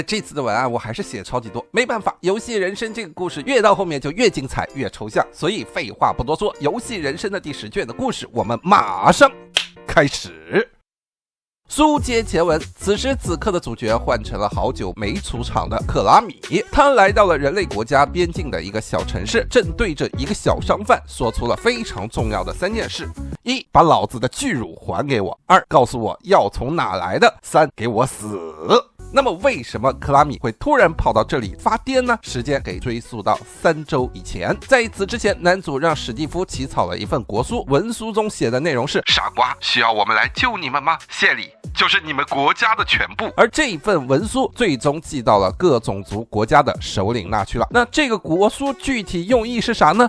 这次的文案我还是写超级多，没办法，游戏人生这个故事越到后面就越精彩越抽象，所以废话不多说，游戏人生的第10卷的故事我们马上开始。书接前文，此时此刻的主角换成了好久没出场的克拉米，他来到了人类国家边境的一个小城市，正对着一个小商贩说出了非常重要的3件事：一，把老子的巨乳还给我；二，告诉我药从哪来的；三，给我死。那么为什么克拉米会突然跑到这里发癫呢？时间给追溯到3周以前。在此之前，男主让史蒂夫起草了一份国书，文书中写的内容是：傻瓜，需要我们来救你们吗？谢礼就是你们国家的全部。而这份文书最终寄到了各种族国家的首领那去了。那这个国书具体用意是啥呢？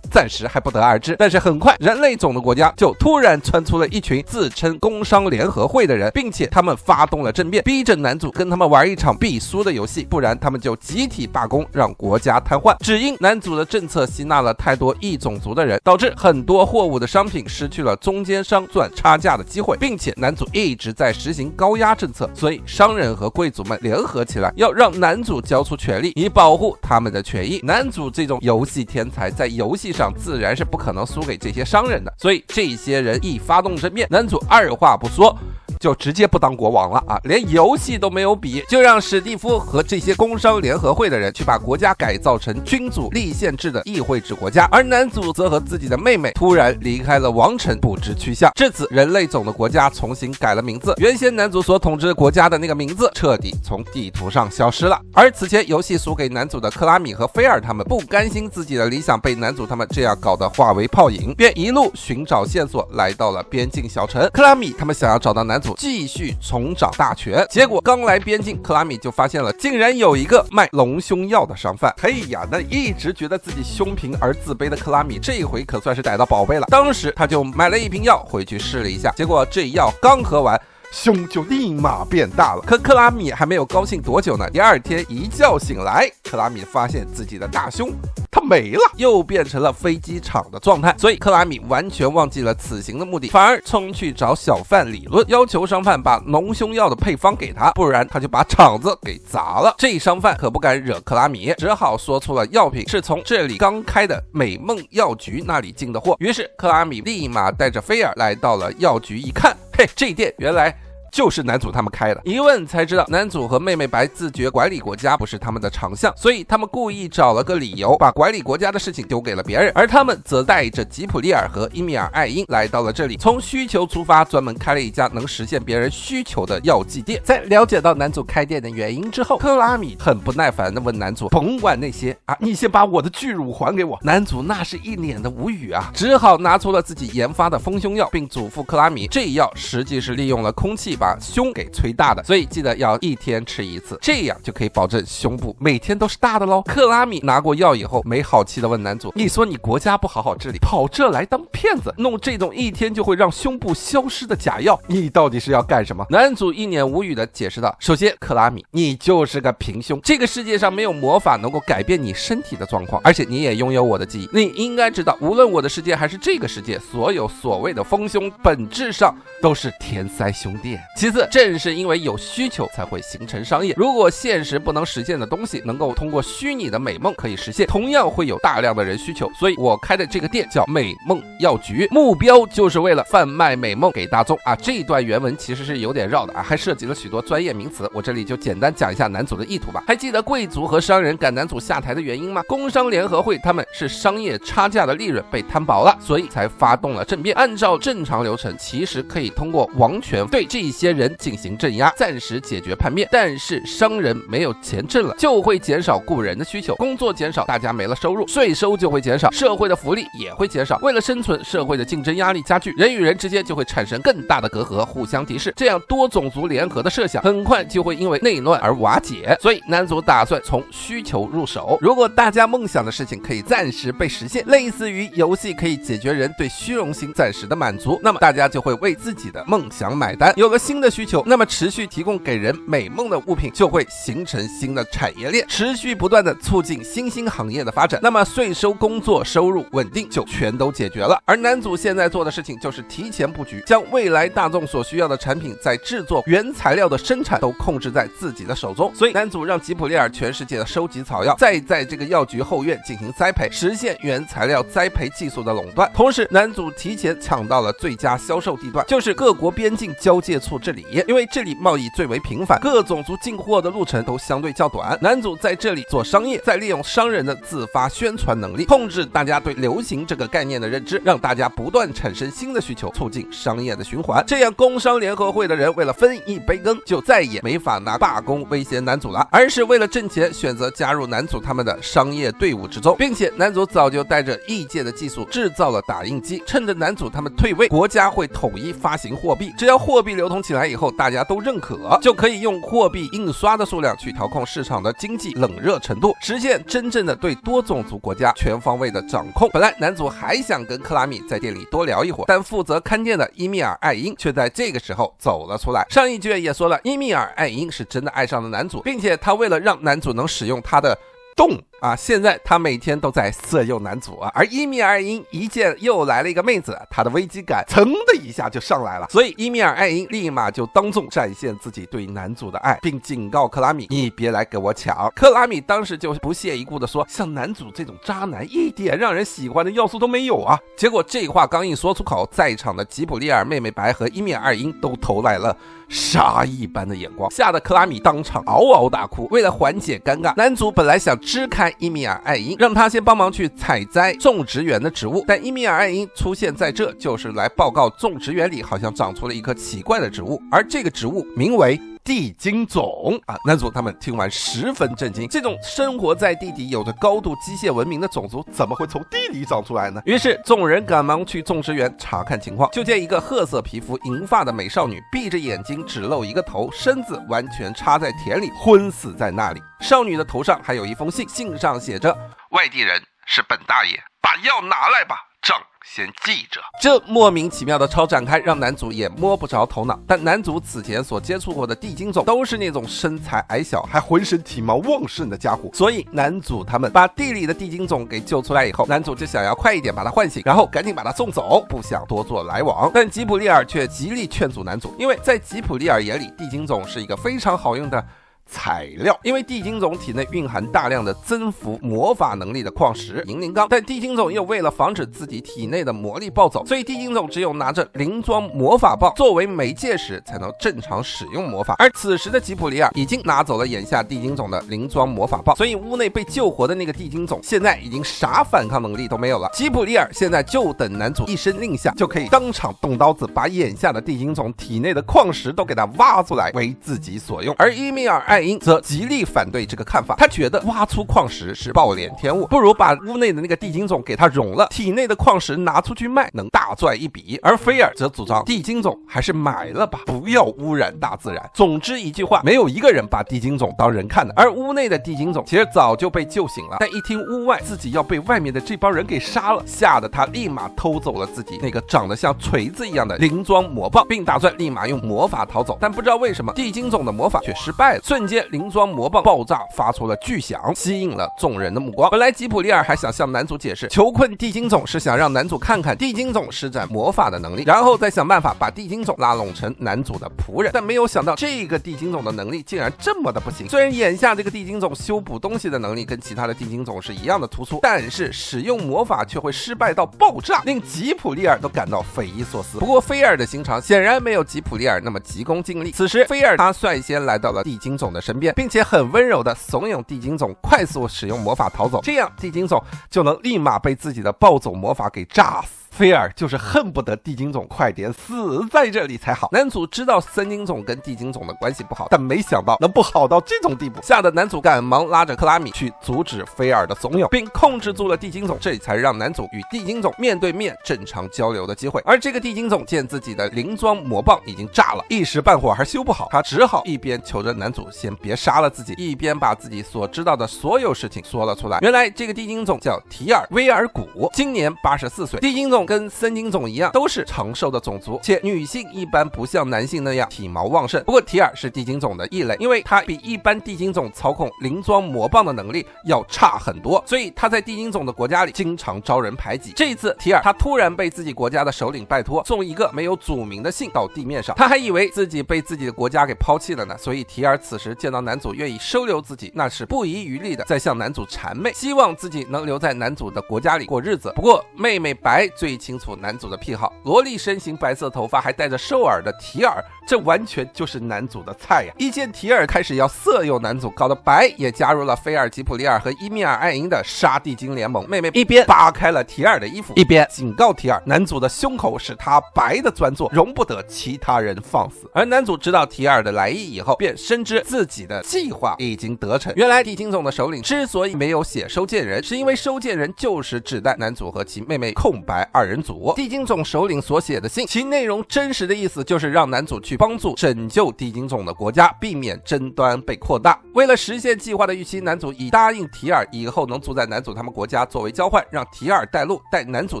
暂时还不得而知，但是很快人类种的国家就突然窜出了一群自称工商联合会的人，并且他们发动了政变，逼着男主跟他们玩一场必输的游戏，不然他们就集体罢工，让国家瘫痪。只因男主的政策吸纳了太多异种族的人，导致很多货物的商品失去了中间商赚差价的机会，并且男主一直在实行高压政策，所以商人和贵族们联合起来，要让男主交出权力，以保护他们的权益。男主这种游戏天才在游戏上自然是不可能输给这些商人的，所以这些人一发动政变，男主二话不说就直接不当国王了啊！连游戏都没有比，就让史蒂夫和这些工商联合会的人去把国家改造成君主立宪制的议会制国家，而男主则和自己的妹妹突然离开了王城，不知去向。至此，人类种的国家重新改了名字，原先男主所统治国家的那个名字彻底从地图上消失了。而此前游戏输给男主的克拉米和菲尔他们不甘心自己的理想被男主他们这样搞得化为泡影，便一路寻找线索来到了边境小城。克拉米他们想要找到男主继续重掌大权，结果刚来边境，克拉米就发现了竟然有一个卖隆胸药的商贩。嘿呀，那一直觉得自己胸平而自卑的克拉米这回可算是逮到宝贝了，当时他就买了一瓶药回去试了一下，结果这药刚喝完，胸就立马变大了。可克拉米还没有高兴多久呢，第二天一觉醒来，克拉米发现自己的大胸它没了，又变成了飞机场的状态。所以克拉米完全忘记了此行的目的，反而冲去找小贩理论，要求商贩把隆胸药的配方给他，不然他就把厂子给砸了。这商贩可不敢惹克拉米，只好说出了药品是从这里刚开的美梦药局那里进的货。于是克拉米立马带着菲尔来到了药局，一看，嘿，这店原来就是男主他们开的。一问才知道，男主和妹妹白自觉管理国家不是他们的长项，所以他们故意找了个理由，把管理国家的事情丢给了别人，而他们则带着吉普利尔和伊米尔艾因来到了这里，从需求出发，专门开了一家能实现别人需求的药剂店。在了解到男主开店的原因之后，克拉米很不耐烦地问男主，甭管那些啊，你先把我的巨乳还给我。男主那是一脸的无语啊，只好拿出了自己研发的丰胸药，并嘱咐克拉米，这药实际是利用了空气把胸给吹大的，所以记得要1天吃1次，这样就可以保证胸部每天都是大的咯。克拉米拿过药以后，没好气的问男主，你说你国家不好好治理，跑这来当骗子，弄这种1天就会让胸部消失的假药，你到底是要干什么？男主一脸无语的解释道，首先克拉米，你就是个平胸，这个世界上没有魔法能够改变你身体的状况，而且你也拥有我的记忆，你应该知道，无论我的世界还是这个世界，所有所谓的丰胸本质上都是填塞胸垫。其次，正是因为有需求才会形成商业，如果现实不能实现的东西能够通过虚拟的美梦可以实现，同样会有大量的人需求，所以我开的这个店叫美梦药局，目标就是为了贩卖美梦给大众啊。这一段原文其实是有点绕的啊，还涉及了许多专业名词，我这里就简单讲一下男主的意图吧。还记得贵族和商人赶男主下台的原因吗？工商联合会他们是商业差价的利润被摊薄了，所以才发动了政变。按照正常流程，其实可以通过王权对这些人进行镇压，暂时解决叛变，但是商人没有钱挣了，就会减少雇人的需求，工作减少，大家没了收入，税收就会减少，社会的福利也会减少，为了生存，社会的竞争压力加剧，人与人之间就会产生更大的隔阂，互相敌视，这样多种族联合的设想很快就会因为内乱而瓦解。所以男主打算从需求入手，如果大家梦想的事情可以暂时被实现，类似于游戏可以解决人对虚荣心暂时的满足，那么大家就会为自己的梦想买单。有了心新的需求，那么持续提供给人美梦的物品就会形成新的产业链，持续不断的促进新兴行业的发展，那么税收、工作、收入稳定就全都解决了。而男主现在做的事情就是提前布局，将未来大众所需要的产品在制作、原材料的生产都控制在自己的手中。所以男主让吉普利尔全世界的收集草药，再在这个药局后院进行栽培，实现原材料栽培技术的垄断。同时男主提前抢到了最佳销售地段，就是各国边境交界处这里，因为这里贸易最为频繁，各种族进货的路程都相对较短。男主在这里做商业，再利用商人的自发宣传能力，控制大家对流行这个概念的认知，让大家不断产生新的需求，促进商业的循环。这样工商联合会的人为了分一杯羹，就再也没法拿罢工威胁男主了，而是为了挣钱选择加入男主他们的商业队伍之中。并且男主早就带着异界的技术制造了打印机，趁着男主他们退位，国家会统一发行货币，只要货币流通起来以后大家都认可，就可以用货币印刷的数量去调控市场的经济冷热程度，实现真正的对多种族国家全方位的掌控。本来男主还想跟克拉米在店里多聊一会儿，但负责看店的伊米尔·艾因却在这个时候走了出来。上一卷也说了，伊米尔·艾因是真的爱上了男主，并且他为了让男主能使用他的动现在他每天都在色诱男主而伊米尔·艾因一见又来了一个妹子，他的危机感噌的一下就上来了，所以伊米尔·艾因立马就当众展现自己对男主的爱，并警告克拉米，你别来给我抢。克拉米当时就不屑一顾的说，像男主这种渣男一点让人喜欢的要素都没有啊。结果这话刚一说出口，在场的吉普利尔、妹妹白和伊米尔·艾因都投来了杀一般的眼光，吓得克拉米当场嗷嗷大哭。为了缓解尴尬，男主本来想支开伊米尔·艾因，让他先帮忙去采摘种植园的植物，但伊米尔·艾因出现在这就是来报告种植园里好像长出了一棵奇怪的植物，而这个植物名为地精种男主他们听完十分震惊，这种生活在地底有着高度机械文明的种族怎么会从地里长出来呢？于是众人赶忙去种植园查看情况，就见一个褐色皮肤银发的美少女闭着眼睛只露一个头，身子完全插在田里昏死在那里。少女的头上还有一封信，信上写着，外地人是本大爷，把药拿来吧，账先记着。这莫名其妙的超展开让男主也摸不着头脑，但男主此前所接触过的地精种都是那种身材矮小还浑身体毛旺盛的家伙，所以男主他们把地里的地精种给救出来以后，男主就想要快一点把他唤醒，然后赶紧把他送走，不想多做来往。但吉普利尔却极力劝阻男主，因为在吉普利尔眼里，地精种是一个非常好用的材料，因为地精种体内蕴含大量的增幅魔法能力的矿石银铃钢，但地精种又为了防止自己体内的魔力暴走，所以地精种只有拿着灵装魔法棒作为媒介时才能正常使用魔法。而此时的吉普利尔已经拿走了眼下地精种的灵装魔法棒，所以屋内被救活的那个地精种现在已经啥反抗能力都没有了。吉普利尔现在就等男主一声令下，就可以当场动刀子把眼下的地精种体内的矿石都给他挖出来为自己所用。而伊米尔·艾因则极力反对这个看法，他觉得挖出矿石是暴殄天物，不如把屋内的那个地精种给他融了，体内的矿石拿出去卖，能大赚一笔。而菲尔则主张地精种还是买了吧，不要污染大自然。总之一句话，没有一个人把地精种当人看的。而屋内的地精种其实早就被救醒了，但一听屋外自己要被外面的这帮人给杀了，吓得他立马偷走了自己那个长得像锤子一样的灵装魔棒，并打算立马用魔法逃走。但不知道为什么地精种的魔法却失败了，瞬间灵装魔棒爆炸发出了巨响，吸引了众人的目光。本来吉普利尔还想向男主解释，囚困地精种是想让男主看看地精种施展魔法的能力，然后再想办法把地精种拉拢成男主的仆人，但没有想到这个地精种的能力竟然这么的不行。虽然眼下这个地精种修补东西的能力跟其他的地精种是一样的突出，但是使用魔法却会失败到爆炸，令吉普利尔都感到匪夷所思。不过菲尔的心肠显然没有吉普利尔那么急功近利，此时菲尔他率先来到了地精种的身边，并且很温柔的怂恿地精种快速使用魔法逃走，这样地精种就能立马被自己的暴走魔法给炸死。菲尔就是恨不得地精种快点死在这里才好。男主知道森精种跟地精种的关系不好，但没想到能不好到这种地步，吓得男主赶忙拉着克拉米去阻止菲尔的怂恿，并控制住了地精种，这才让男主与地精种面对面正常交流的机会。而这个地精种见自己的灵装魔棒已经炸了，一时半会儿还修不好，他只好一边求着男主先别杀了自己，一边把自己所知道的所有事情说了出来。原来这个地精种叫提尔·威尔古，今年84岁。地精种种跟森金种一样，都是长寿的种族，且女性一般不像男性那样体毛旺盛。不过提尔是地精种的异类，因为他比一般地精种操控灵装魔棒的能力要差很多，所以他在地精种的国家里经常招人排挤。这一次提尔他突然被自己国家的首领拜托送一个没有祖名的信到地面上，他还以为自己被自己的国家给抛弃了呢，所以提尔此时见到男主愿意收留自己，那是不遗余力的在向男主谄媚，希望自己能留在男主的国家里过日子。不过妹妹白最清楚男主的癖好，萝莉身形、白色头发还带着兽耳的提尔，这完全就是男主的菜呀！一见提尔开始要色诱男主，搞得白也加入了菲尔、吉普利尔和伊米尔艾因的杀地精联盟。妹妹一边扒开了提尔的衣服，一边警告提尔，男主的胸口是他白的专座，容不得其他人放肆。而男主知道提尔的来意以后，便深知自己的计划已经得逞。原来地精种的首领之所以没有写收件人，是因为收件人就是指代男主和其妹妹空白二人组。地精种首领所写的信，其内容真实的意思就是让男主去帮助拯救地精种的国家，避免争端被扩大。为了实现计划的预期，男主已答应提尔以后能住在男主他们国家作为交换，让提尔带路，带男主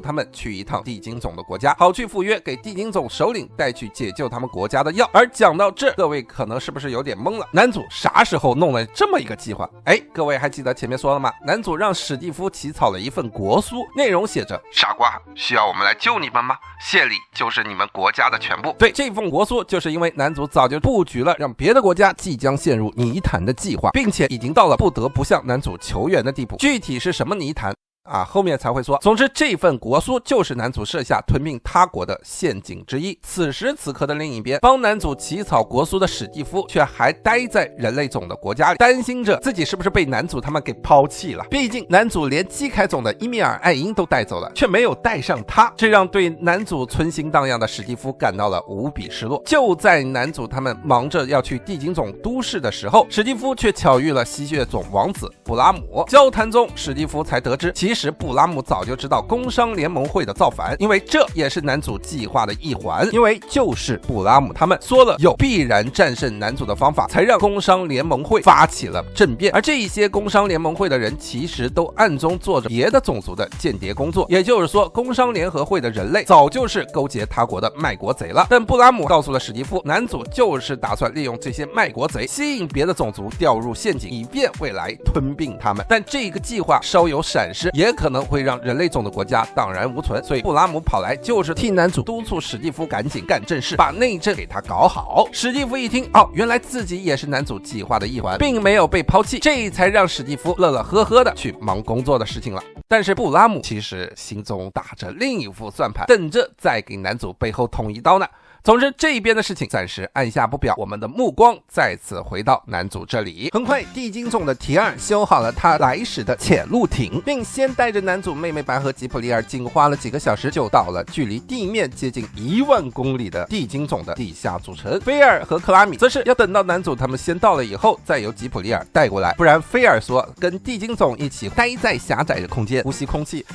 他们去一趟地精种的国家，好去赴约给地精种首领带去解救他们国家的药。而讲到这，各位可能是不是有点懵了？男主啥时候弄了这么一个计划？各位还记得前面说了吗？男主让史蒂夫起草了一份国书，内容写着：傻瓜，需要我们来救你们吗？谢礼就是你们国家的全部。对，这份国书就是因为男主早就布局了让别的国家即将陷入泥潭的计划，并且已经到了不得不向男主求援的地步。具体是什么泥潭后面才会说。总之这份国书就是男主设下吞并他国的陷阱之一。此时此刻的另一边，帮男主起草国书的史蒂夫却还待在人类种的国家里，担心着自己是不是被男主他们给抛弃了。毕竟男主连基凯种的伊米尔艾因都带走了，却没有带上他，这让对男主存心荡漾的史蒂夫感到了无比失落。就在男主他们忙着要去地精种都市的时候，史蒂夫却巧遇了吸血种王子布拉姆。交谈中，史蒂夫才得知其实布拉姆早就知道工商联盟会的造反，因为这也是男主计划的一环。因为就是布拉姆他们说了有必然战胜男主的方法，才让工商联盟会发起了政变。而这一些工商联盟会的人其实都暗中做着别的种族的间谍工作，也就是说工商联合会的人类早就是勾结他国的卖国贼了。但布拉姆告诉了史蒂夫，男主就是打算利用这些卖国贼吸引别的种族掉入陷阱，以便未来吞并他们。但这个计划稍有闪失，也可能会让人类种的国家荡然无存，所以布拉姆跑来就是替男主督促史蒂夫赶紧干正事，把内政给他搞好。史蒂夫一听，原来自己也是男主计划的一环，并没有被抛弃，这才让史蒂夫乐乐呵呵的去忙工作的事情了。但是布拉姆其实心中打着另一副算盘，等着再给男主背后捅一刀呢。总之这边的事情暂时按下不表，我们的目光再次回到男主这里。很快地精种的提尔修好了他来时的潜陆艇，并先带着男主、妹妹白和吉普利尔仅花了几个小时就到了距离地面接近1万公里的地精种的地下组成。菲尔和克拉米则是要等到男主他们先到了以后，再由吉普利尔带过来，不然菲尔说跟地精种一起待在狭窄的空间呼吸空气，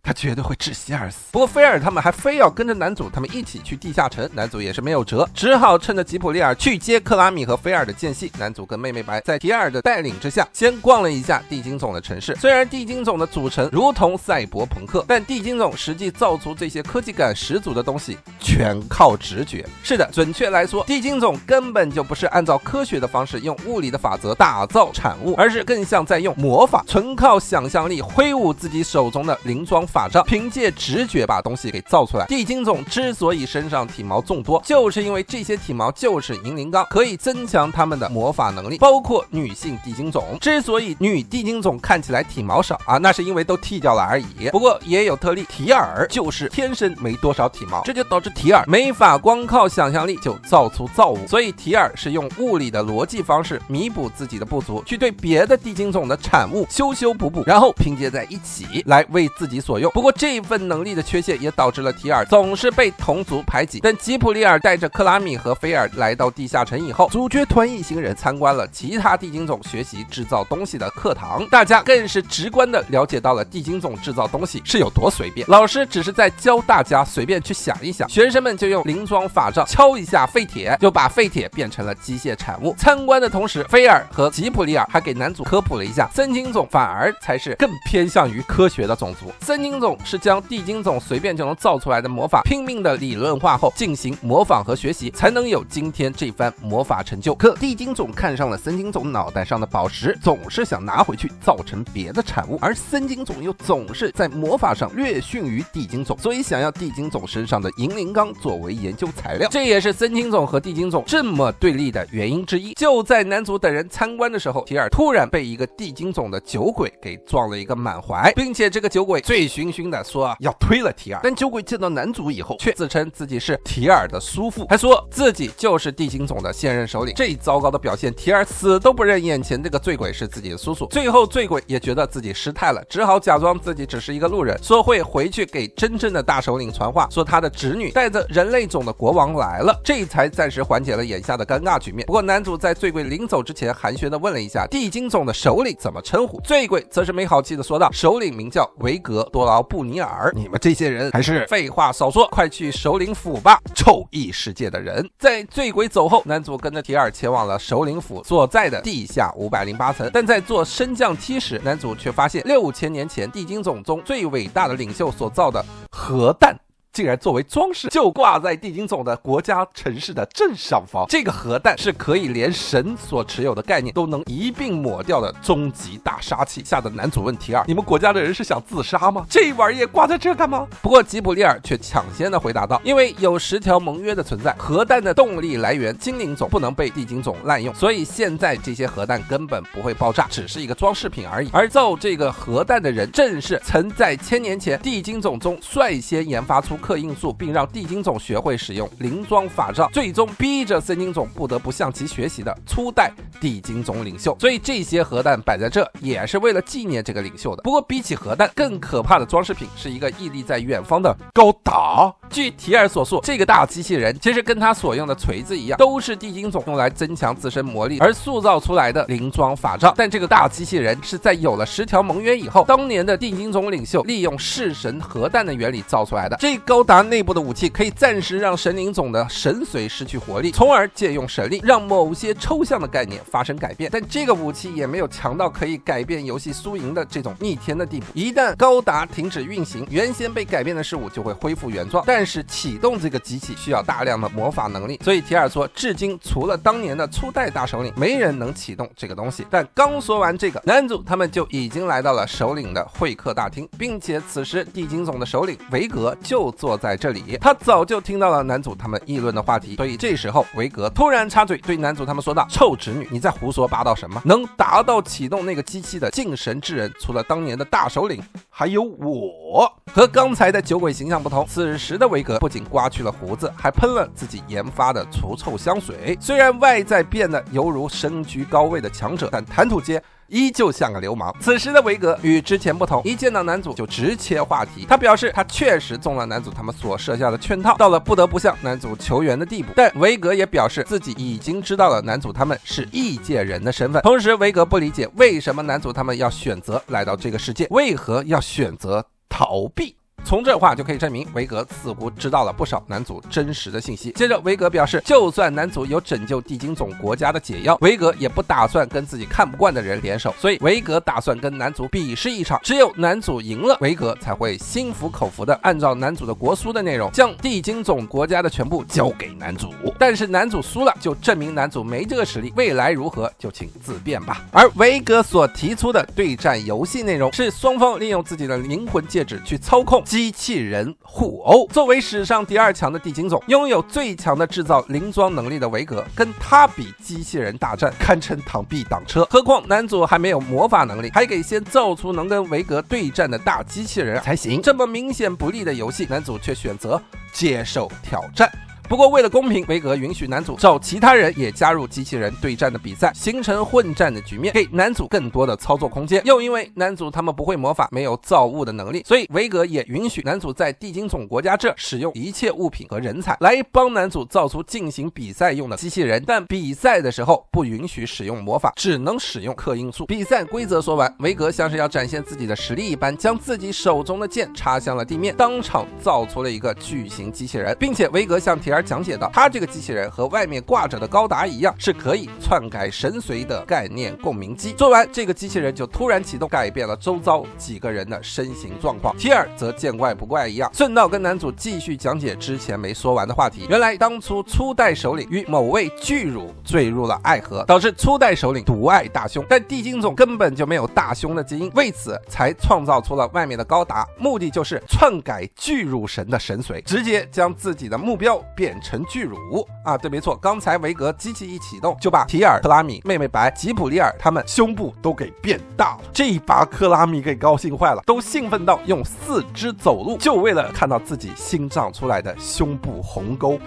他绝对会窒息而死。不过菲尔他们还非要跟着男主他们一起去地下城，男主也是没有辙，只好趁着吉普利尔去接克拉米和菲尔的间隙，男主跟妹妹白在提尔的带领之下先逛了一下地精种的城市。虽然地精种的组成如同赛博朋克，但地精种实际造出这些科技感十足的东西全靠直觉。是的，准确来说，地精种根本就不是按照科学的方式用物理的法则打造产物，而是更像在用魔法，纯靠想象力挥舞自己手中的灵装法杖，凭借直觉把东西给造出来。地精种之所以身上体毛众多，就是因为这些体毛就是银灵钢，可以增强他们的魔法能力。包括女性地精种之所以女地精种看起来体毛少那是因为都剃掉了而已。不过也有特例，提尔就是天生没多少体毛，这就导致提尔没法光靠想象力就造出造物，所以提尔是用物理的逻辑方式弥补自己的不足，去对别的地精种的产物修修补补，然后拼接在一起来为自己所用。不过这份能力的缺陷也导致了提尔总是被同族排挤。等吉普利尔带着克拉米和菲尔来到地下城以后，主角团一行人参观了其他地精种学习制造东西的课堂，大家更是直观的了解到了地精种制造东西是有多随便。老师只是在教大家随便去想一想，学生们就用灵装法杖敲一下废铁，就把废铁变成了机械产物。参观的同时，菲尔和吉普利尔还给男主科普了一下，森精种反而才是更偏向于科学的种族。森经总是将地精总随便就能造出来的魔法拼命的理论化后进行模仿和学习，才能有今天这番魔法成就。可地精总看上了森经总脑袋上的宝石，总是想拿回去造成别的产物，而森经总又总是在魔法上略逊于地精总，所以想要地精总身上的银铃钢作为研究材料，这也是森经总和地精总这么对立的原因之一。就在男主等人参观的时候，提尔突然被一个地精总的酒鬼给撞了一个满怀，并且这个酒鬼醉醺醺的说要推了提尔，但酒鬼见到男主以后却自称自己是提尔的叔父，还说自己就是地精总的现任首领。这糟糕的表现，提尔死都不认眼前这个醉鬼是自己的叔叔。最后醉鬼也觉得自己失态了，只好假装自己只是一个路人，说会回去给真正的大首领传话，说他的侄女带着人类种的国王来了，这才暂时缓解了眼下的尴尬局面。不过男主在醉鬼临走之前寒暄的问了一下地精总的首领怎么称呼，醉鬼则是没好气的说道，首领名叫维格多劳布尼尔，你们这些人还是废话少说，快去首领府吧，臭异世界的人。在醉鬼走后，男主跟着提尔前往了首领府所在的地下508层，但在做升降梯时，男主却发现6000年前地精总中最伟大的领袖所造的核弹竟然作为装饰就挂在地精总的国家城市的正上方。这个核弹是可以连神所持有的概念都能一并抹掉的终极大杀器，吓得男主问提尔，你们国家的人是想自杀吗？这玩意儿挂在这干嘛？不过吉卜利尔却抢先的回答道，因为有10条盟约的存在，核弹的动力来源精灵种不能被地精种滥用，所以现在这些核弹根本不会爆炸，只是一个装饰品而已。而造这个核弹的人正是曾在1000年前地精种中率先研发出刻印术，并让地精总学会使用灵装法杖，最终逼着森经总不得不向其学习的初代地精总领袖。所以这些核弹摆在这也是为了纪念这个领袖的。不过比起核弹更可怕的装饰品是一个屹立在远方的高达。据提尔所述，这个大机器人其实跟他所用的锤子一样，都是地精总用来增强自身魔力而塑造出来的灵装法杖。但这个大机器人是在有了10条盟约以后，当年的地精总领袖利用弑神核弹的原理造出来的。这高达内部的武器可以暂时让神灵种的神髓失去活力，从而借用神力让某些抽象的概念发生改变。但这个武器也没有强到可以改变游戏输赢的这种逆天的地步。一旦高达停止运行，原先被改变的事物就会恢复原状，但是启动这个机器需要大量的魔法能力。所以提尔说，至今除了当年的初代大首领，没人能启动这个东西。但刚说完这个，男主他们就已经来到了首领的会客大厅，并且此时地精总的首领维格就坐在这里。他早就听到了男主他们议论的话题，所以这时候维格突然插嘴对男主他们说道，臭侄女，你在胡说八道什么？能达到启动那个机器的敬神之人，除了当年的大首领还有我。和刚才的酒鬼形象不同，此时的维格不仅刮去了胡子，还喷了自己研发的除臭香水。虽然外在变得犹如身居高位的强者，但谈吐间依旧像个流氓。此时的维格与之前不同，一见到男主就直切话题。他表示他确实中了男主他们所设下的圈套，到了不得不向男主求援的地步。但维格也表示自己已经知道了男主他们是异界人的身份。同时维格不理解为什么男主他们要选择来到这个世界，为何要选择逃避。从这话就可以证明维格似乎知道了不少男主真实的信息。接着维格表示，就算男主有拯救地精总国家的解药，维格也不打算跟自己看不惯的人联手，所以维格打算跟男主比试一场，只有男主赢了，维格才会心服口服的按照男主的国书的内容将地精总国家的全部交给男主。但是男主输了，就证明男主没这个实力，未来如何就请自便吧。而维格所提出的对战游戏内容是双方利用自己的灵魂戒指去操控机器人互殴。作为史上第2强的地精总，拥有最强的制造灵装能力的维格，跟他比机器人大战堪称螳臂挡车。何况男主还没有魔法能力，还得先造出能跟维格对战的大机器人才行。这么明显不利的游戏，男主却选择接受挑战。不过为了公平，维格允许男主找其他人也加入机器人对战的比赛，形成混战的局面，给男主更多的操作空间。又因为男主他们不会魔法，没有造物的能力，所以维格也允许男主在地精总国家这使用一切物品和人才来帮男主造出进行比赛用的机器人。但比赛的时候不允许使用魔法，只能使用刻印术。比赛规则说完，维格像是要展现自己的实力一般，将自己手中的剑插向了地面，当场造出了一个巨型机器人，并且维格向提尔讲解到，他这个机器人和外面挂着的高达一样，是可以篡改神髓的概念共鸣机。做完这个机器人就突然启动，改变了周遭几个人的身形状况。提尔则见怪不怪一样，顺道跟男主继续讲解之前没说完的话题。原来当初初代首领与某位巨乳坠入了爱河，导致初代首领独爱大胸，但地精种根本就没有大胸的基因，为此才创造出了外面的高达，目的就是篡改巨乳神的神髓，直接将自己的目标变成巨乳啊！对，没错，刚才维格机器一启动，就把提尔、克拉米、妹妹白、吉普利尔他们胸部都给变大了。这一把克拉米给高兴坏了，都兴奋到用4肢走路，就为了看到自己新长出来的胸部鸿沟。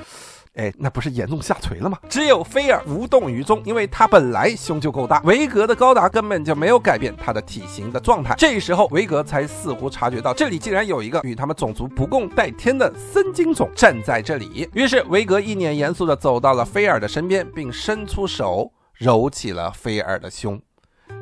那不是严重下垂了吗？只有菲尔无动于衷，因为他本来胸就够大，维格的高达根本就没有改变他的体型的状态。这时候维格才似乎察觉到，这里竟然有一个与他们种族不共戴天的森精种站在这里。于是维格一脸严肃地走到了菲尔的身边，并伸出手揉起了菲尔的胸。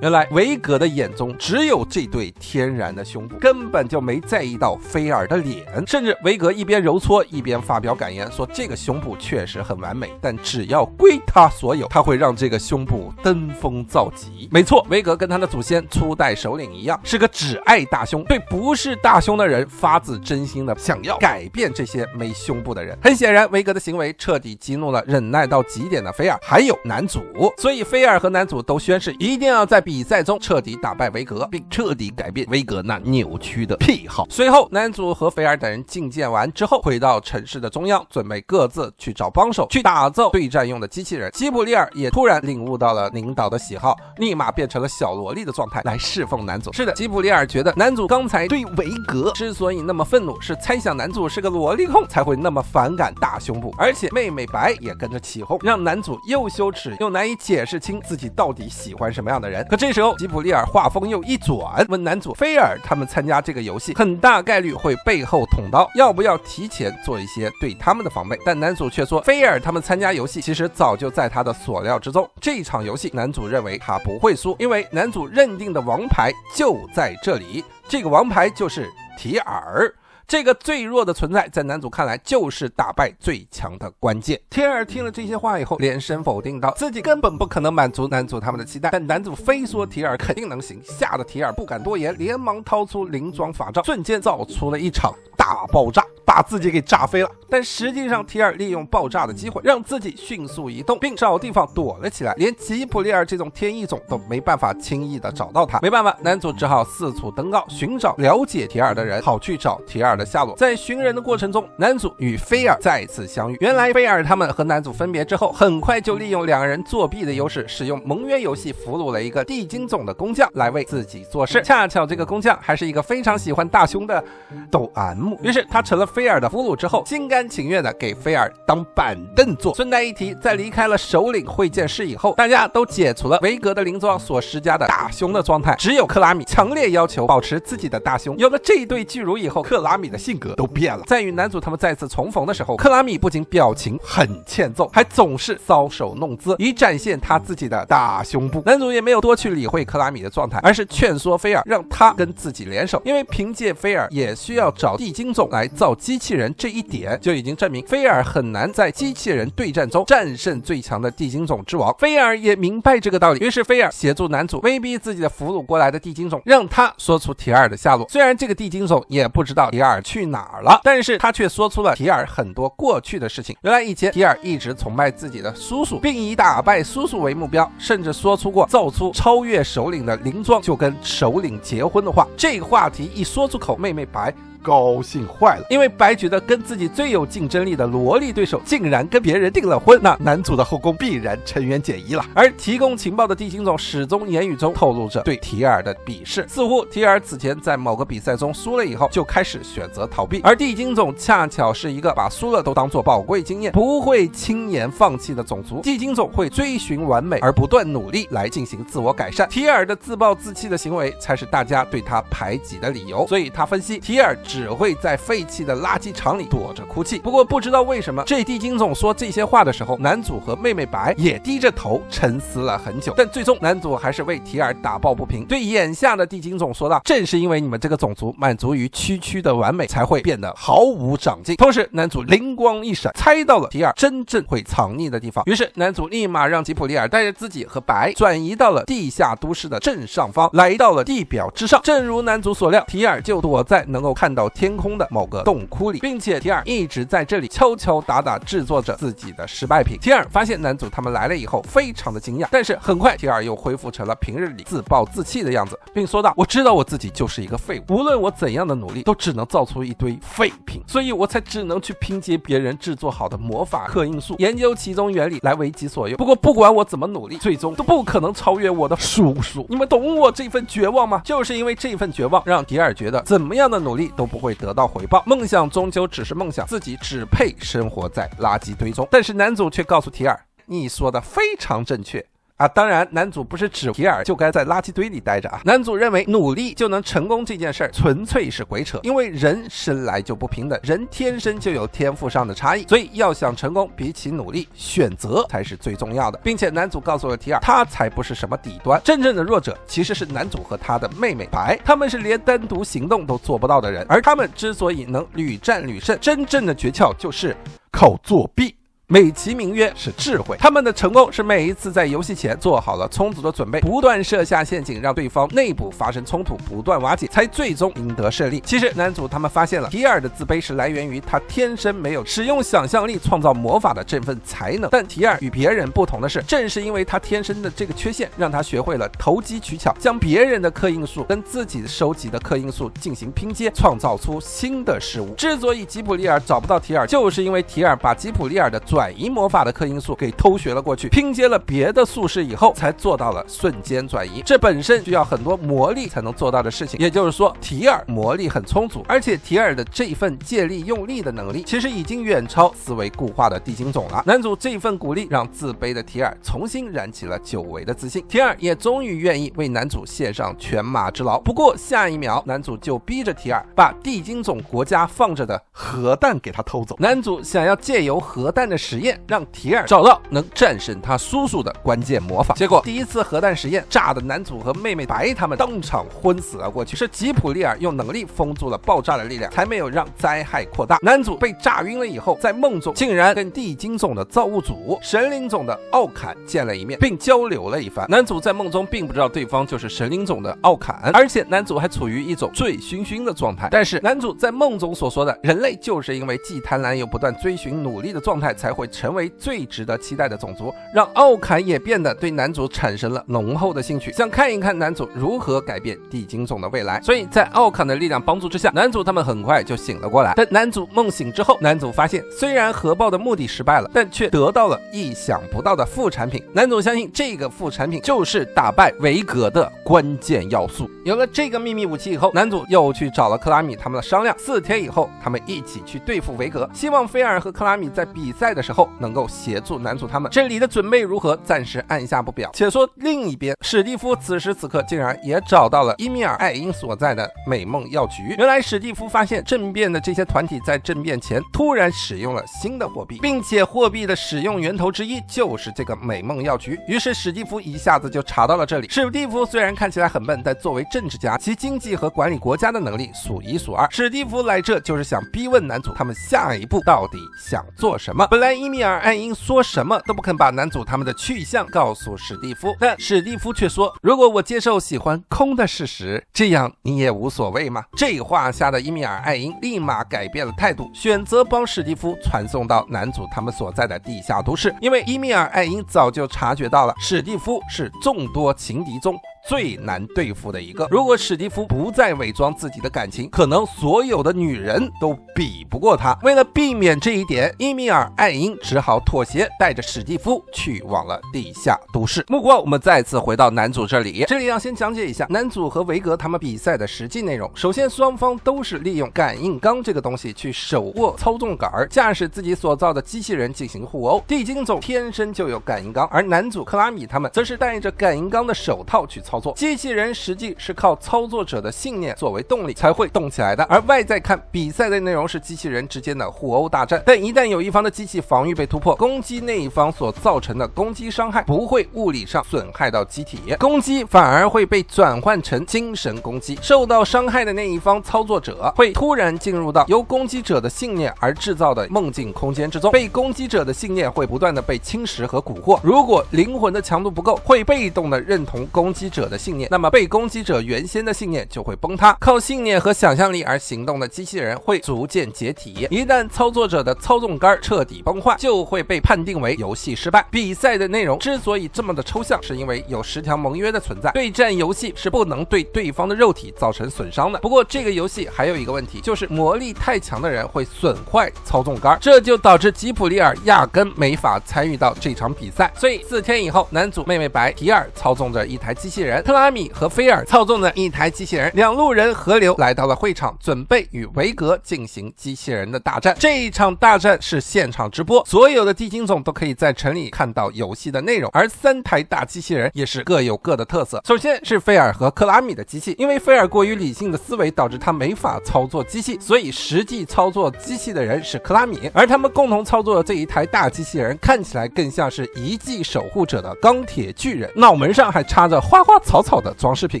原来维格的眼中只有这对天然的胸部，根本就没在意到菲尔的脸。甚至维格一边揉搓一边发表感言，说这个胸部确实很完美，但只要归他所有，他会让这个胸部登峰造极。没错，维格跟他的祖先初代首领一样，是个只爱大胸，对不是大胸的人发自真心的想要改变这些没胸部的人。很显然，维格的行为彻底激怒了忍耐到极点的菲尔还有男主，所以菲尔和男主都宣誓一定要在比赛中彻底打败维格，并彻底改变维格那扭曲的癖好。随后男主和菲尔等人觐见完之后，回到城市的中央，准备各自去找帮手去打造对战用的机器人。吉普利尔也突然领悟到了领导的喜好，立马变成了小萝莉的状态来侍奉男主。是的，吉普利尔觉得男主刚才对维格之所以那么愤怒，是猜想男主是个萝莉控才会那么反感大胸部，而且妹妹白也跟着起哄，让男主又羞耻又难以解释清自己到底喜欢什么样的人。可这时候吉普利尔话锋又一转，问男主菲尔他们参加这个游戏很大概率会背后捅刀，要不要提前做一些对他们的防备。但男主却说菲尔他们参加游戏其实早就在他的所料之中，这一场游戏男主认为他不会输，因为男主认定的王牌就在这里，这个王牌就是提尔。这个最弱的存在在男主看来就是打败最强的关键。提尔听了这些话以后连声否定道自己根本不可能满足男主他们的期待，但男主非说提尔肯定能行，吓得提尔不敢多言，连忙掏出灵装法杖，瞬间造出了一场大爆炸，把自己给炸飞了。但实际上提尔利用爆炸的机会让自己迅速移动，并找地方躲了起来，连吉普利尔这种天翼种都没办法轻易的找到他。没办法，男主只好四处登告，寻找了解提尔的人，好去找提尔的下落。在寻人的过程中，男主与菲尔再次相遇。原来菲尔他们和男主分别之后，很快就利用两人作弊的优势，使用盟约游戏俘虏了一个地精种的工匠来为自己做事。恰巧这个工匠还是一个非常喜欢大胸的抖 M， 于是他成了菲尔的俘虏之后，心甘情愿的给菲尔当板凳坐。顺带一提，在离开了首领会见室以后，大家都解除了维格的灵装所施加的大胸的状态，只有克拉米强烈要求保持自己的大胸。有了这对巨乳以后，克拉米的性格都变了。在与男主他们再次重逢的时候，克拉米不仅表情很欠揍，还总是搔首弄姿，以展现他自己的大胸部。男主也没有多去理会克拉米的状态，而是劝说菲尔让他跟自己联手，因为凭借菲尔也需要找地精种来造机器人，这一点就已经证明菲尔很难在机器人对战中战胜最强的地精种之王。菲尔也明白这个道理，于是菲尔协助男主威逼自己的俘虏过来的地精种，让他说出提尔的下落。虽然这个地精种也不知道提尔去哪儿了，但是他却说出了提尔很多过去的事情。原来以前提尔一直崇拜自己的叔叔，并以打败叔叔为目标，甚至说出过造出超越首领的灵装就跟首领结婚的话。这个话题一说出口，妹妹白高兴坏了，因为白觉得跟自己最有竞争力的萝莉对手竟然跟别人订了婚，那男主的后宫必然沉冤解疑了。而提供情报的地精种始终言语中透露着对提尔的鄙视，似乎提尔此前在某个比赛中输了以后就开始选择逃避，而地精种恰巧是一个把输了都当作宝贵经验，不会轻言放弃的种族。地精种会追寻完美而不断努力来进行自我改善，提尔的自暴自弃的行为才是大家对他排挤的理由。所以他分析提尔只会在废弃的垃圾场里躲着哭泣。不过不知道为什么，这地精总说这些话的时候，男主和妹妹白也低着头沉思了很久，但最终男主还是为提尔打抱不平，对眼下的地精总说道：正是因为你们这个种族满足于区区的完美，才会变得毫无长进。同时男主灵光一闪，猜到了提尔真正会藏匿的地方，于是男主立马让吉普利尔带着自己和白转移到了地下都市的正上方，来到了地表之上。正如男主所料，提尔就躲在能够看到天空的某个洞窟里，并且提尔一直在这里敲敲打打制作着自己的失败品。提尔发现男主他们来了以后非常的惊讶，但是很快提尔又恢复成了平日里自暴自弃的样子，并说道：我知道我自己就是一个废物，无论我怎样的努力都只能造出一堆废品，所以我才只能去拼接别人制作好的魔法刻印术，研究其中原理来为己所用。不过不管我怎么努力，最终都不可能超越我的叔叔。你们懂我这份绝望吗？就是因为这份绝望，让提尔觉得怎么样的努力都不会得到回报，梦想终究只是梦想，自己只配生活在垃圾堆中。但是男主却告诉提尔，你说的非常正确啊，当然男主不是指提尔就该在垃圾堆里待着啊。男主认为努力就能成功这件事儿纯粹是鬼扯，因为人生来就不平等，人天生就有天赋上的差异，所以要想成功，比起努力，选择才是最重要的。并且男主告诉了提尔，他才不是什么底端，真正的弱者其实是男主和他的妹妹白，他们是连单独行动都做不到的人，而他们之所以能屡战屡胜，真正的诀窍就是靠作弊，美其名曰是智慧。他们的成功是每一次在游戏前做好了充足的准备，不断设下陷阱，让对方内部发生冲突，不断瓦解，才最终赢得胜利。其实男主他们发现了提尔的自卑是来源于他天生没有使用想象力创造魔法的这份才能，但提尔与别人不同的是，正是因为他天生的这个缺陷，让他学会了投机取巧，将别人的刻印术跟自己收集的刻印术进行拼接，创造出新的事物。之所以吉普利尔找不到提尔，就是因为提尔把吉普利尔的转移魔法的刻印术给偷学了过去，拼接了别的术式以后才做到了瞬间转移，这本身需要很多魔力才能做到的事情。也就是说提尔魔力很充足，而且提尔的这份借力用力的能力其实已经远超思维固化的地精种了。男主这份鼓励让自卑的提尔重新燃起了久违的自信，提尔也终于愿意为男主献上犬马之劳。不过下一秒男主就逼着提尔把地精种国家放着的核弹给他偷走。男主想要借由核弹的实验让提尔找到能战胜他叔叔的关键魔法，结果第一次核弹实验炸的男主和妹妹白他们当场昏死了过去，是吉普利尔用能力封住了爆炸的力量，才没有让灾害扩大。男主被炸晕了以后，在梦中竟然跟地精种的造物主神灵种的奥坎见了一面，并交流了一番。男主在梦中并不知道对方就是神灵种的奥坎，而且男主还处于一种醉醺醺的状态。但是男主在梦中所说的人类就是因为既贪婪又不断追寻努力的状态，才会成为最值得期待的种族，让奥坎也变得对男主产生了浓厚的兴趣，想看一看男主如何改变地精种的未来。所以在奥坎的力量帮助之下，男主他们很快就醒了过来。但男主梦醒之后，男主发现虽然核爆的目的失败了，但却得到了意想不到的副产品。男主相信这个副产品就是打败维格的关键要素。有了这个秘密武器以后，男主又去找了克拉米他们的商量，4天以后他们一起去对付维格，希望菲尔和克拉米在比赛的时候能够协助男主他们。这里的准备如何暂时按下不表。且说另一边，史蒂夫此时此刻竟然也找到了伊米尔·艾因所在的美梦药局。原来史蒂夫发现政变的这些团体在政变前突然使用了新的货币，并且货币的使用源头之一就是这个美梦药局。于是史蒂夫一下子就查到了这里。史蒂夫虽然看起来很笨，但作为政治家，其经济和管理国家的能力数一数二。史蒂夫来这就是想逼问男主他们下一步到底想做什么。本来伊米尔·艾因说什么都不肯把男主他们的去向告诉史蒂夫，但史蒂夫却说，如果我接受喜欢空的事实，这样你也无所谓吗？这话吓得伊米尔·艾因立马改变了态度，选择帮史蒂夫传送到男主他们所在的地下都市。因为伊米尔·艾因早就察觉到了史蒂夫是众多情敌中最难对付的一个，如果史蒂夫不再伪装自己的感情，可能所有的女人都比不过他。为了避免这一点，伊米尔·艾因只好妥协，带着史蒂夫去往了地下都市。目光我们再次回到男主这里要先讲解一下男主和维格他们比赛的实际内容。首先双方都是利用感应钢这个东西去手握操纵杆，驾驶自己所造的机器人进行互殴。地精种天生就有感应钢，而男主克拉米他们则是带着感应钢的手套去操操作。机器人实际是靠操作者的信念作为动力才会动起来的，而外在看，比赛的内容是机器人之间的互殴大战，但一旦有一方的机器防御被突破，攻击那一方所造成的攻击伤害不会物理上损害到机体，攻击反而会被转换成精神攻击。受到伤害的那一方操作者会突然进入到由攻击者的信念而制造的梦境空间之中，被攻击者的信念会不断的被侵蚀和蛊惑。如果灵魂的强度不够，会被动的认同攻击者的信念，那么被攻击者原先的信念就会崩塌。靠信念和想象力而行动的机器人会逐渐解体，一旦操作者的操纵杆彻底崩坏，就会被判定为游戏失败。比赛的内容之所以这么的抽象，是因为有10条盟约的存在，对战游戏是不能对对方的肉体造成损伤的。不过这个游戏还有一个问题，就是魔力太强的人会损坏操纵杆，这就导致吉普利尔压根没法参与到这场比赛。所以4天以后，男主妹妹白提尔操纵着一台机器人，特拉米和菲尔操纵着一台机器人，两路人合流来到了会场，准备与维格进行机器人的大战。这一场大战是现场直播，所有的地精总都可以在城里看到游戏的内容，而3台大机器人也是各有各的特色。首先是菲尔和克拉米的机器，因为菲尔过于理性的思维导致他没法操作机器，所以实际操作机器的人是克拉米，而他们共同操作的这一台大机器人看起来更像是遗迹守护者的钢铁巨人，脑门上还插着花花草草的装饰品。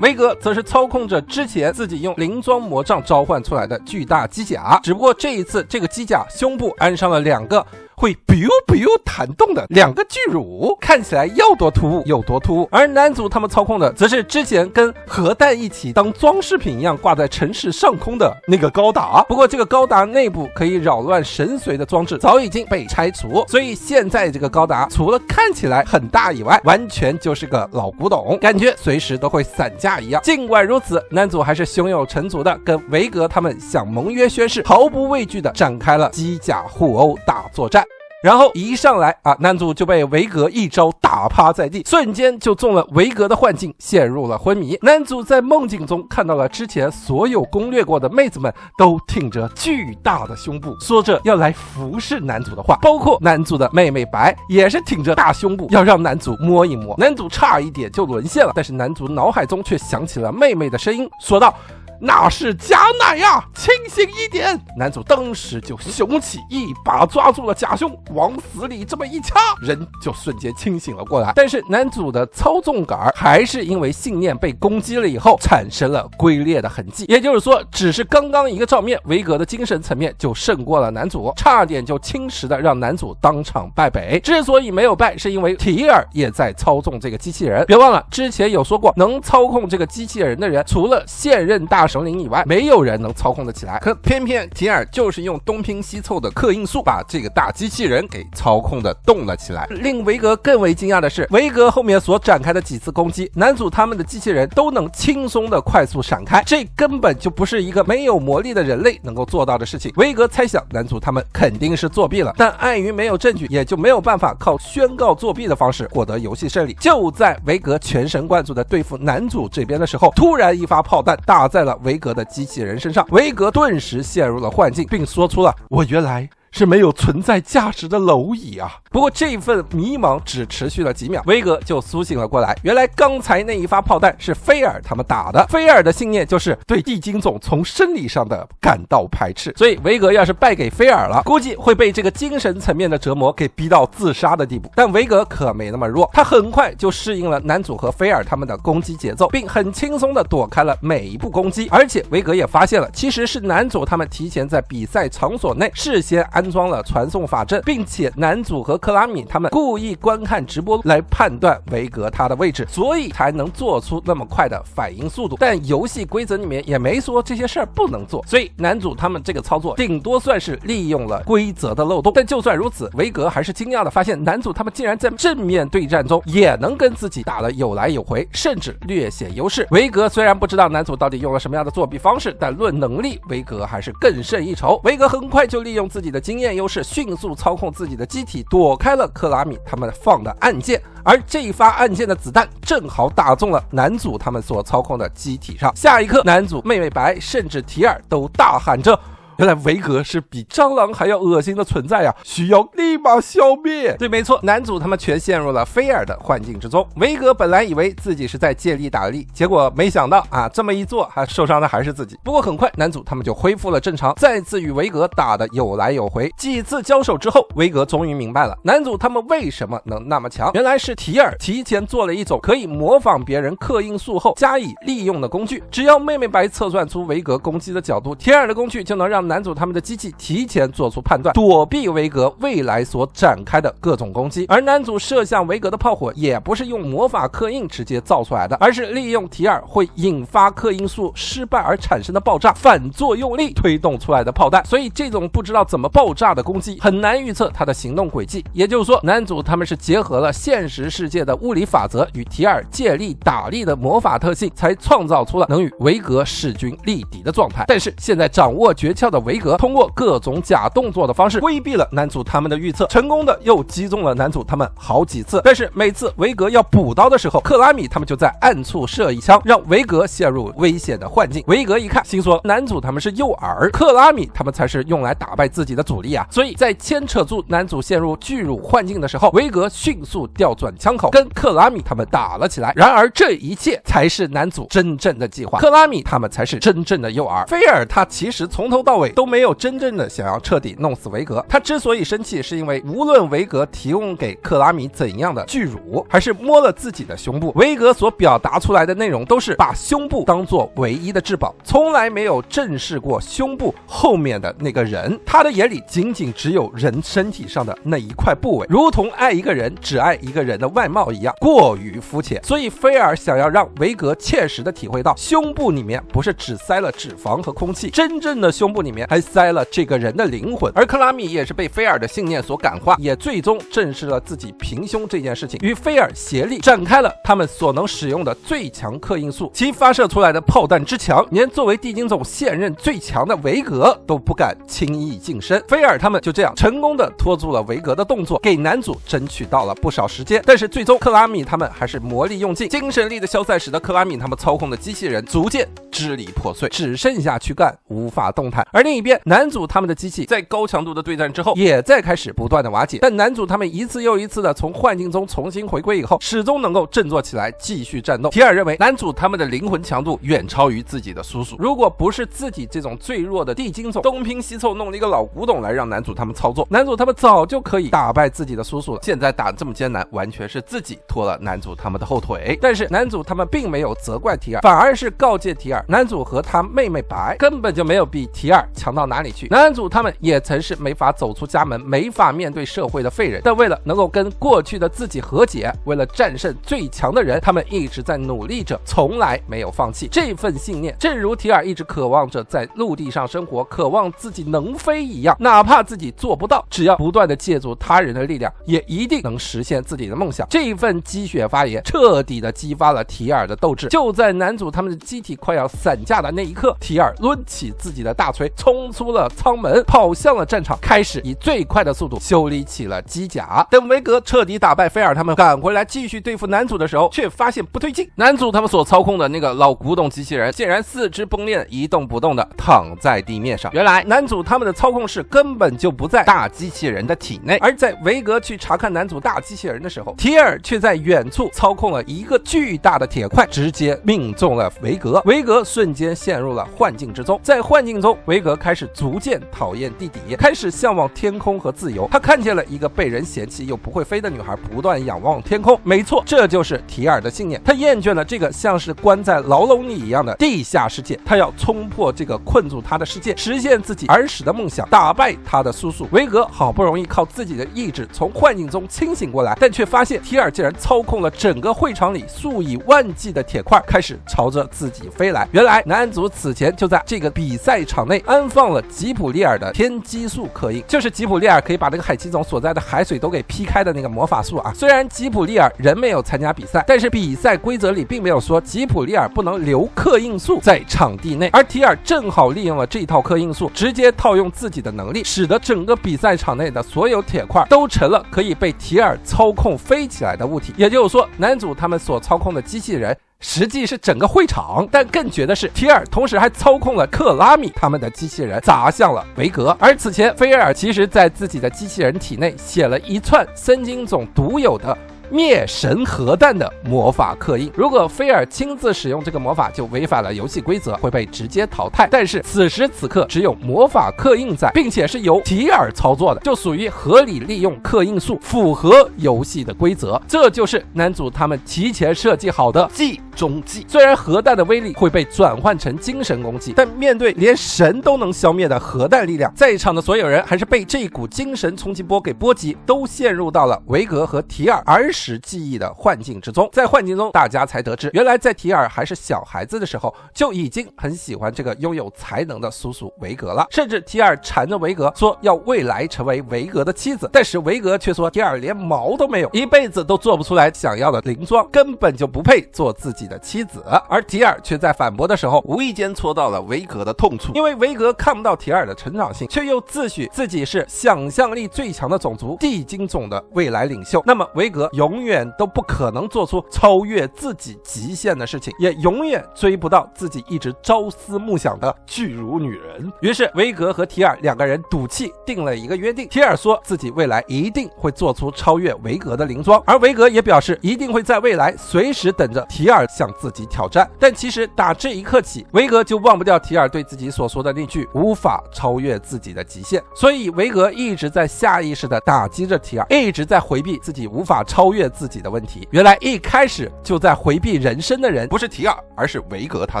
维格则是操控着之前自己用灵装魔杖召唤出来的巨大机甲，只不过这一次这个机甲胸部安上了2个会 biu biu 弹动的2个巨乳，看起来要多突兀有多突兀。而男主他们操控的则是之前跟核弹一起当装饰品一样挂在城市上空的那个高达，不过这个高达内部可以扰乱神髓的装置早已经被拆除，所以现在这个高达除了看起来很大以外，完全就是个老古董，感觉随时都会散架一样。尽管如此，男主还是胸有成竹的跟维格他们向盟约宣誓，毫不畏惧的展开了机甲互殴大作战。然后一上来男主就被维格一招打趴在地，瞬间就中了维格的幻境，陷入了昏迷。男主在梦境中看到了之前所有攻略过的妹子们都挺着巨大的胸部，说着要来服侍男主的话，包括男主的妹妹白也是挺着大胸部要让男主摸一摸。男主差一点就沦陷了，但是男主脑海中却响起了妹妹的声音，说道：那是假奶呀，清醒一点。男主当时就雄起，一把抓住了假胸，往死里这么一掐，人就瞬间清醒了过来。但是男主的操纵杆还是因为信念被攻击了以后产生了龟裂的痕迹，也就是说只是刚刚一个照面，维格的精神层面就胜过了男主，差点就侵蚀的让男主当场败北。之所以没有败，是因为提尔也在操纵这个机器人。别忘了之前有说过，能操控这个机器人的人除了现任大首领以外，没有人能操控得起来。可偏偏提尔就是用东拼西凑的刻印术把这个大机器人给操控的动了起来。令维格更为惊讶的是，维格后面所展开的几次攻击，男主他们的机器人都能轻松的快速闪开，这根本就不是一个没有魔力的人类能够做到的事情。维格猜想男主他们肯定是作弊了，但碍于没有证据，也就没有办法靠宣告作弊的方式获得游戏胜利。就在维格全神贯注的对付男主这边的时候，突然一发炮弹打在了维格的机器人身上，维格顿时陷入了幻境，并说出了我原来是没有存在价值的蝼蚁啊。不过这份迷茫只持续了几秒，维格就苏醒了过来。原来刚才那一发炮弹是菲尔他们打的，菲尔的信念就是对地精总从生理上的感到排斥，所以维格要是败给菲尔了，估计会被这个精神层面的折磨给逼到自杀的地步。但维格可没那么弱，他很快就适应了男主和菲尔他们的攻击节奏，并很轻松的躲开了每一步攻击。而且维格也发现了，其实是男主他们提前在比赛场所内事先安装了传送法阵，并且男主和克拉米他们故意观看直播来判断维格他的位置，所以才能做出那么快的反应速度。但游戏规则里面也没说这些事儿不能做，所以男主他们这个操作顶多算是利用了规则的漏洞。但就算如此，维格还是惊讶的发现男主他们竟然在正面对战中也能跟自己打了有来有回，甚至略显优势。维格虽然不知道男主到底用了什么样的作弊方式，但论能力维格还是更胜一筹。维格很快就利用自己的经验优势，迅速操控自己的机体躲开了克拉米他们放的暗箭，而这一发暗箭的子弹正好打中了男主他们所操控的机体上。下一刻，男主妹妹白甚至提尔都大喊着原来维格是比蟑螂还要恶心的存在啊，需要立马消灭。对，没错，男主他们全陷入了菲尔的幻境之中。维格本来以为自己是在借力打力，结果没想到啊，这么一做受伤的还是自己。不过很快男主他们就恢复了正常，再次与维格打得有来有回。几次交手之后，维格终于明白了男主他们为什么能那么强，原来是提尔提前做了一种可以模仿别人刻因素后加以利用的工具。只要妹妹白测算出维格攻击的角度，提尔的工具就能让男主他们的机器提前做出判断，躲避维格未来所展开的各种攻击。而男主射向维格的炮火也不是用魔法刻印直接造出来的，而是利用提尔会引发刻因素失败而产生的爆炸反作用力推动出来的炮弹。所以这种不知道怎么爆炸的攻击很难预测它的行动轨迹。也就是说，男主他们是结合了现实世界的物理法则与提尔借力打力的魔法特性，才创造出了能与维格势均力敌的状态。但是现在掌握诀窍的维格通过各种假动作的方式规避了男主他们的预测，成功的又击中了男主他们好几次。但是每次维格要补刀的时候，克拉米他们就在暗处射一枪，让维格陷入危险的幻境。维格一看，心说男主他们是诱饵，克拉米他们才是用来打败自己的主力啊。所以在牵扯住男主陷入巨乳幻境的时候，维格迅速调转枪口跟克拉米他们打了起来。然而这一切才是男主真正的计划，克拉米他们才是真正的诱饵。菲尔他其实从头到尾都没有真正的想要彻底弄死维格，他之所以生气是因为无论维格提供给克拉米怎样的巨乳，还是摸了自己的胸部，维格所表达出来的内容都是把胸部当作唯一的至宝，从来没有正视过胸部后面的那个人。他的眼里仅仅只有人身体上的那一块部位，如同爱一个人只爱一个人的外貌一样，过于肤浅。所以菲尔想要让维格切实的体会到，胸部里面不是只塞了脂肪和空气，真正的胸部里面还塞了这个人的灵魂。而克拉米也是被菲尔的信念所感化，也最终正视了自己平胸这件事情，与菲尔协力展开了他们所能使用的最强刻因素，其发射出来的炮弹之强，连作为地精种现任最强的维格都不敢轻易近身。菲尔他们就这样成功的拖住了维格的动作，给男主争取到了不少时间。但是最终克拉米他们还是魔力用尽，精神力的消散使得克拉米他们操控的机器人逐渐支离破碎，只剩下躯干无法动弹。而另一边，男主他们的机器在高强度的对战之后也在开始不断的瓦解，但男主他们一次又一次的从幻境中重新回归以后，始终能够振作起来继续战斗。提尔认为男主他们的灵魂强度远超于自己的叔叔，如果不是自己这种最弱的地精种东拼西凑弄了一个老古董来让男主他们操作，男主他们早就可以打败自己的叔叔了。现在打这么艰难，完全是自己拖了男主他们的后腿。但是男主他们并没有责怪提尔，反而是告诫提尔，男主和他妹妹白根本就没有比提尔强到哪里去。男主他们也曾是没法走出家门，没法面对社会的废人，但为了能够跟过去的自己和解，为了战胜最强的人，他们一直在努力着，从来没有放弃这份信念。正如提尔一直渴望着在陆地上生活，渴望自己能飞一样，哪怕自己做不到，只要不断的借助他人的力量，也一定能实现自己的梦想。这一份鸡血发言彻底的激发了提尔的斗志。就在男主他们的机体快要散架的那一刻，提尔抡起自己的大锤，冲出了舱门，跑向了战场，开始以最快的速度修理起了机甲。等维格彻底打败菲尔他们赶回来继续对付男主的时候，却发现不对劲，男主他们所操控的那个老古董机器人竟然四肢崩裂，一动不动的躺在地面上。原来男主他们的操控室根本就不在大机器人的体内，而在维格去查看男主大机器人的时候，提尔却在远处操控了一个巨大的铁块，直接命中了维格。维格瞬间陷入了幻境之中，在幻境中，维格开始逐渐讨厌地底，开始向往天空和自由。他看见了一个被人嫌弃又不会飞的女孩不断仰望天空，没错，这就是提尔的信念。他厌倦了这个像是关在牢笼里一样的地下世界，他要冲破这个困住他的世界，实现自己儿时的梦想，打败他的叔叔。维格好不容易靠自己的意志从幻境中清醒过来，但却发现提尔竟然操控了整个会场里数以万计的铁块，开始朝着自己飞来。原来男主此前就在这个比赛场内安放了吉普利尔的天激素刻印，就是吉普利尔可以把那个海基种所在的海水都给劈开的那个魔法术啊。虽然吉普利尔人没有参加比赛，但是比赛规则里并没有说吉普利尔不能留刻印术在场地内，而提尔正好利用了这套刻印术，直接套用自己的能力，使得整个比赛场内的所有铁块都成了可以被提尔操控飞起来的物体。也就是说，男主他们所操控的机器人实际是整个会场。但更绝的是，提尔同时还操控了克拉米他们的机器人砸向了维格。而此前菲尔其实在自己的机器人体内写了一串森金总独有的灭神核弹的魔法刻印，如果菲尔亲自使用这个魔法，就违反了游戏规则，会被直接淘汰。但是此时此刻只有魔法刻印在，并且是由提尔操作的，就属于合理利用刻印术，符合游戏的规则。这就是男主他们提前设计好的计中计。虽然核弹的威力会被转换成精神攻击，但面对连神都能消灭的核弹力量，在场的所有人还是被这一股精神冲击波给波及，都陷入到了维格和提尔儿时记忆的幻境之中。在幻境中，大家才得知，原来在提尔还是小孩子的时候，就已经很喜欢这个拥有才能的叔叔维格了。甚至提尔缠着维格说要未来成为维格的妻子，但是维格却说提尔连毛都没有，一辈子都做不出来想要的灵装，根本就不配做自己的妻子。而提尔却在反驳的时候，无意间戳到了维格的痛处，因为维格看不到提尔的成长性，却又自诩自己是想象力最强的种族地精种的未来领袖，那么维格永远都不可能做出超越自己极限的事情，也永远追不到自己一直朝思暮想的巨乳女人。于是维格和提尔两个人赌气定了一个约定，提尔说自己未来一定会做出超越维格的灵装，而维格也表示一定会在未来随时等着提尔向自己挑战。但其实打这一刻起，维格就忘不掉提尔对自己所说的那句无法超越自己的极限，所以维格一直在下意识地打击着提尔，一直在回避自己无法超越自己的问题。原来一开始就在回避人生的人不是提尔，而是维格他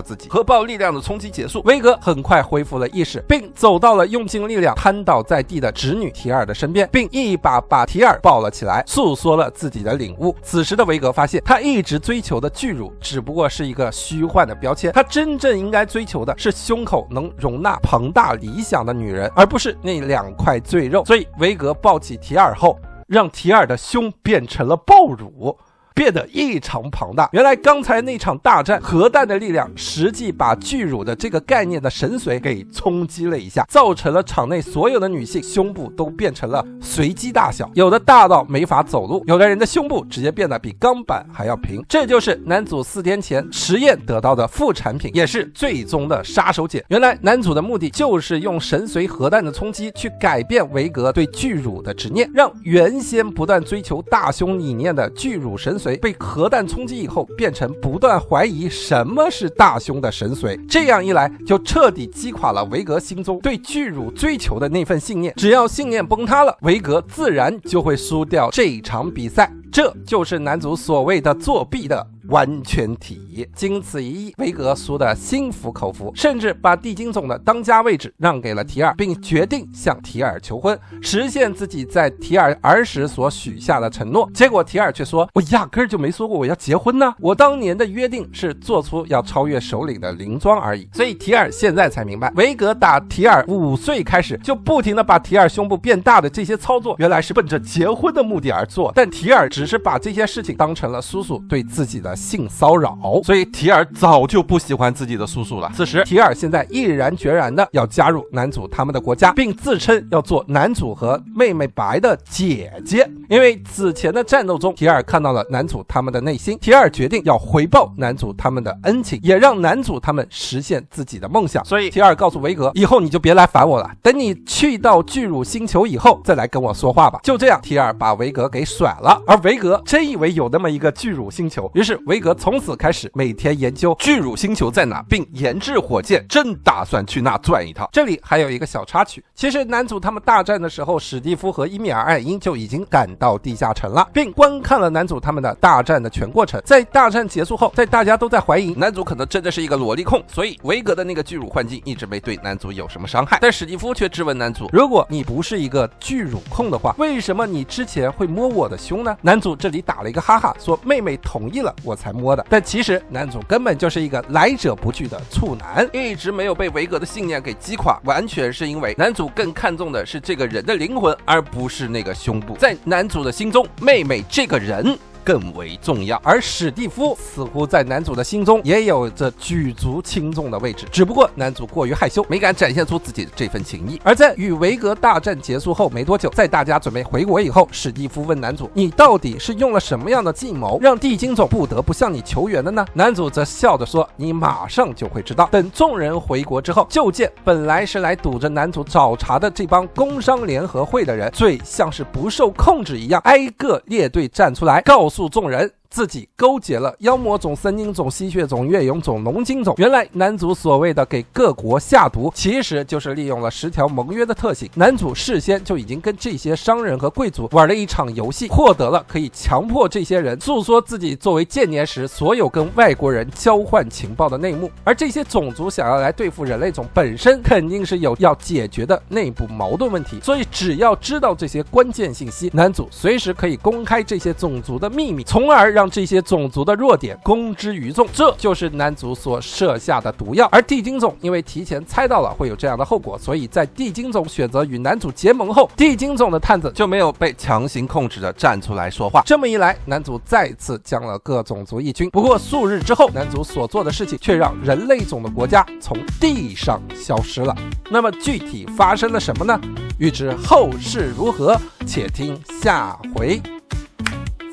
自己。核爆力量的冲击结束，维格很快恢复了意识，并走到了用尽力量瘫倒在地的侄女提尔的身边，并一把把提尔抱了起来，诉说了自己的领悟。此时的维格发现，他一直追求的巨乳只不过是一个虚幻的标签，他真正应该追求的是胸口能容纳庞大理想的女人，而不是那2块赘肉。所以维格抱起提尔后，让提尔的胸变成了爆乳，变得异常庞大。原来刚才那场大战，核弹的力量实际把巨乳的这个概念的神髓给冲击了一下，造成了场内所有的女性胸部都变成了随机大小，有的大到没法走路，有的人的胸部直接变得比钢板还要平。这就是男主4天前实验得到的副产品，也是最终的杀手锏。原来男主的目的就是用神髓核弹的冲击去改变维格对巨乳的执念，让原先不断追求大胸理念的巨乳神髓被核弹冲击以后变成不断怀疑什么是大胸的神髓。这样一来，就彻底击垮了维格心中对巨乳追求的那份信念。只要信念崩塌了，维格自然就会输掉这一场比赛。这就是男主所谓的作弊的完全体。经此一役，维格输得心服口服，甚至把地精总的当家位置让给了提尔，并决定向提尔求婚，实现自己在提尔儿时所许下的承诺。结果提尔却说，我压根儿就没说过我要结婚呢，我当年的约定是做出要超越首领的灵装而已。所以提尔现在才明白，维格打提尔5岁开始就不停地把提尔胸部变大的这些操作，原来是奔着结婚的目的而做，但提尔只是把这些事情当成了叔叔对自己的性骚扰，所以提尔早就不喜欢自己的叔叔了。此时提尔现在毅然决然的要加入男主他们的国家，并自称要做男主和妹妹白的姐姐。因为此前的战斗中，提尔看到了男主他们的内心，提尔决定要回报男主他们的恩情，也让男主他们实现自己的梦想。所以提尔告诉维格，以后你就别来烦我了，等你去到巨乳星球以后再来跟我说话吧。就这样，提尔把维格给甩了，而维格真以为有那么一个巨乳星球，于是维格从此开始每天研究巨乳星球在哪，并研制火箭，真打算去那转一趟。这里还有一个小插曲，其实男主他们大战的时候，史蒂夫和伊米尔·艾因就已经赶到地下城了，并观看了男主他们的大战的全过程。在大战结束后，在大家都在怀疑男主可能真的是一个萝莉控，所以维格的那个巨乳幻境一直没对男主有什么伤害，但史蒂夫却质问男主，如果你不是一个巨乳控的话，为什么你之前会摸我的胸呢？男主这里打了一个哈哈，说妹妹同意了我才摸的，但其实男主根本就是一个来者不拒的处男，一直没有被维格的信念给击垮，完全是因为男主更看重的是这个人的灵魂，而不是那个胸部。在男主的心中，妹妹这个人更为重要。而史蒂夫似乎在男主的心中也有着举足轻重的位置，只不过男主过于害羞，没敢展现出自己的这份情谊。而在与维格大战结束后没多久，在大家准备回国以后，史蒂夫问男主，你到底是用了什么样的计谋让地精总不得不向你求援的呢？男主则笑着说，你马上就会知道。等众人回国之后，就见本来是来堵着男主找茬的这帮工商联合会的人，最像是不受控制一样，挨个列队站出来，告诉众人自己勾结了妖魔种、森精种、吸血种、月涌种、龙精种。原来男主所谓的给各国下毒，其实就是利用了10条盟约的特性。男主事先就已经跟这些商人和贵族玩了一场游戏，获得了可以强迫这些人诉说自己作为间谍时所有跟外国人交换情报的内幕。而这些种族想要来对付人类种，本身肯定是有要解决的内部矛盾问题，所以只要知道这些关键信息，男主随时可以公开这些种族的秘密，从而让这些种族的弱点公之于众，这就是男主所设下的毒药。而地精种因为提前猜到了会有这样的后果，所以在地精种选择与男主结盟后，地精种的探子就没有被强行控制的站出来说话。这么一来，男主再次将了各种族一军。不过数日之后，男主所做的事情却让人类种的国家从地上消失了。那么具体发生了什么呢？欲知后事如何，且听下回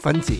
分解。